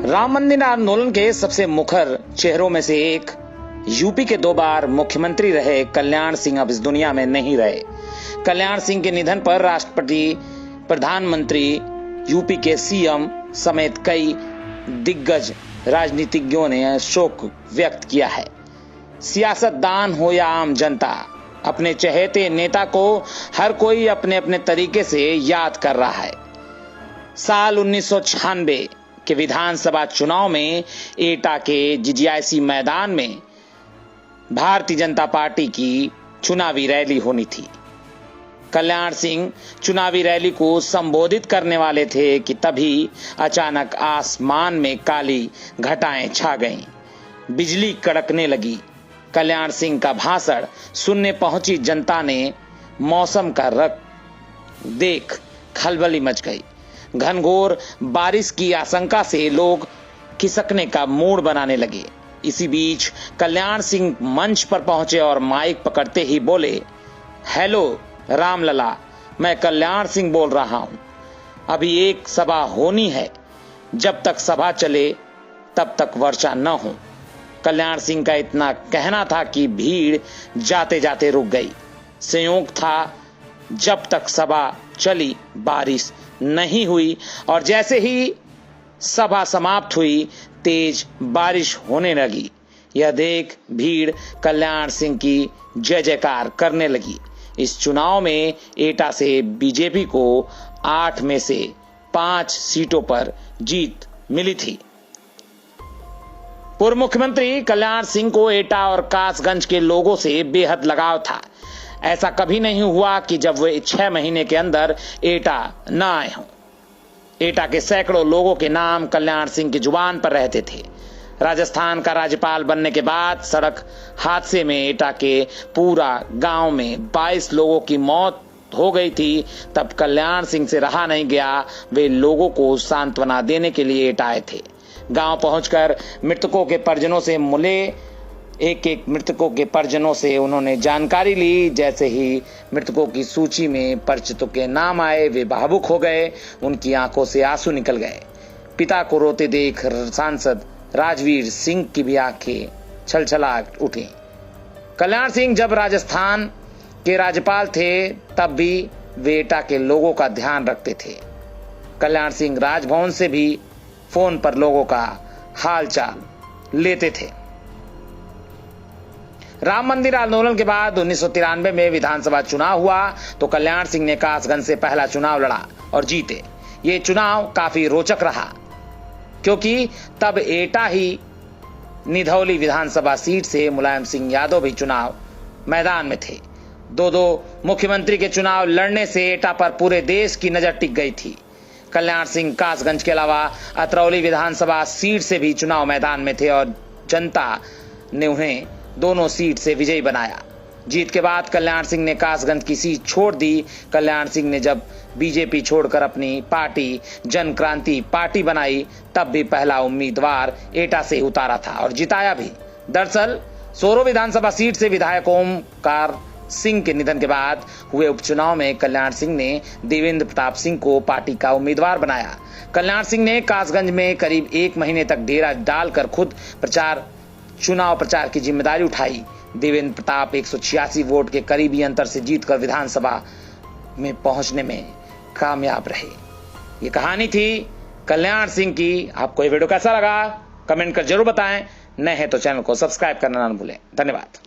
राम मंदिर आंदोलन के सबसे मुखर चेहरों में से एक यूपी के 2 बार मुख्यमंत्री रहे कल्याण सिंह अब इस दुनिया में नहीं रहे। कल्याण सिंह के निधन पर राष्ट्रपति, प्रधानमंत्री, यूपी के सीएम समेत कई दिग्गज राजनीतिज्ञों ने शोक व्यक्त किया है। सियासतदान हो या आम जनता, अपने चहेते नेता को हर कोई अपने अपने तरीके से याद कर रहा है। साल 1996 के विधानसभा चुनाव में एटा के जिजियासी मैदान में भारतीय जनता पार्टी की चुनावी रैली होनी थी। कल्याण सिंह चुनावी रैली को संबोधित करने वाले थे कि तभी अचानक आसमान में काली घटाएं छा गईं, बिजली कड़कने लगी। कल्याण सिंह का भाषण सुनने पहुंची जनता ने मौसम का रुख देख खलबली मच गई। घनघोर बारिश की आशंका से लोग खिसकने का मूड बनाने लगे। इसी बीच कल्याण सिंह मंच पर पहुंचे और माइक पकड़ते ही बोले, हेलो रामलला, मैं कल्याण सिंह बोल रहा हूं। अभी एक सभा होनी है, जब तक सभा चले तब तक वर्षा न हो। कल्याण सिंह का इतना कहना था कि भीड़ जाते जाते रुक गई। संयोग था, जब तक सभा चली बारिश नहीं हुई और जैसे ही सभा समाप्त हुई तेज बारिश होने लगी। यह देख भीड़ कल्याण सिंह की जय जयकार करने लगी। इस चुनाव में एटा से बीजेपी को 8 में से 5 सीटों पर जीत मिली थी। पूर्व मुख्यमंत्री कल्याण सिंह को एटा और कासगंज के लोगों से बेहद लगाव था। ऐसा कभी नहीं हुआ कि जब वे 6 महीने के अंदर एटा न आए हों। एटा के सैकड़ों लोगों के नाम कल्याण सिंह की जुबान पर रहते थे। राजस्थान का राज्यपाल बनने के बाद सड़क हादसे में एटा के पूरा गांव में 22 लोगों की मौत हो गई थी। तब कल्याण सिंह से रहा नहीं गया, वे लोगों को सांत्वना देने के लिए एटा आए थे। गांव पहुंचकर मृतकों के परिजनों से मिले। एक एक मृतकों के परिजनों से उन्होंने जानकारी ली। जैसे ही मृतकों की सूची में परिचितों के नाम आए, वे भावुक हो गए, उनकी आंखों से आंसू निकल गए। पिता को रोते देख सांसद राजवीर सिंह की भी आंखें छलछला उठी। कल्याण सिंह जब राजस्थान के राज्यपाल थे तब भी वे एटा के लोगों का ध्यान रखते थे। कल्याण सिंह राजभवन से भी फोन पर लोगों का हालचाल लेते थे। राम मंदिर आंदोलन के बाद 1993 में विधानसभा चुनाव हुआ तो कल्याण सिंह ने कासगंज से पहला चुनाव लड़ा और जीते। ये चुनाव काफी रोचक रहा क्योंकि तब एटा ही निधौली विधानसभा सीट से मुलायम सिंह यादव भी चुनाव मैदान में थे। दो मुख्यमंत्री के चुनाव लड़ने से एटा पर पूरे देश की नजर टिक गई थी। कल्याण सिंह कासगंज के अलावा अतरौली विधानसभा सीट से भी चुनाव मैदान में थे और जनता ने उन्हें दोनों सीट से विजयी बनाया। जीत के बाद कल्याण सिंह ने कासगंज की सीट छोड़ दी। कल्याण सिंह ने जब बीजेपी छोड़कर अपनी पार्टी जन क्रांति पार्टी बनाई तब भी पहला उम्मीदवार एटा से उतारा था और जिताया भी। दरअसल सोरो विधानसभा सीट से विधायक ओमकार सिंह के निधन के बाद हुए उपचुनाव में कल्याण सिंह ने देवेंद्र प्रताप सिंह को पार्टी का उम्मीदवार बनाया। कल्याण सिंह ने कासगंज में करीब 1 महीने तक डेरा डालकर खुद चुनाव प्रचार की जिम्मेदारी उठाई। देवेंद्र प्रताप 186 वोट के करीबी अंतर से जीतकर विधानसभा में पहुंचने में कामयाब रहे। ये कहानी थी कल्याण सिंह की। आपको ये वीडियो कैसा लगा कमेंट कर जरूर बताएं। नए हैं तो चैनल को सब्सक्राइब करना ना भूलें। धन्यवाद।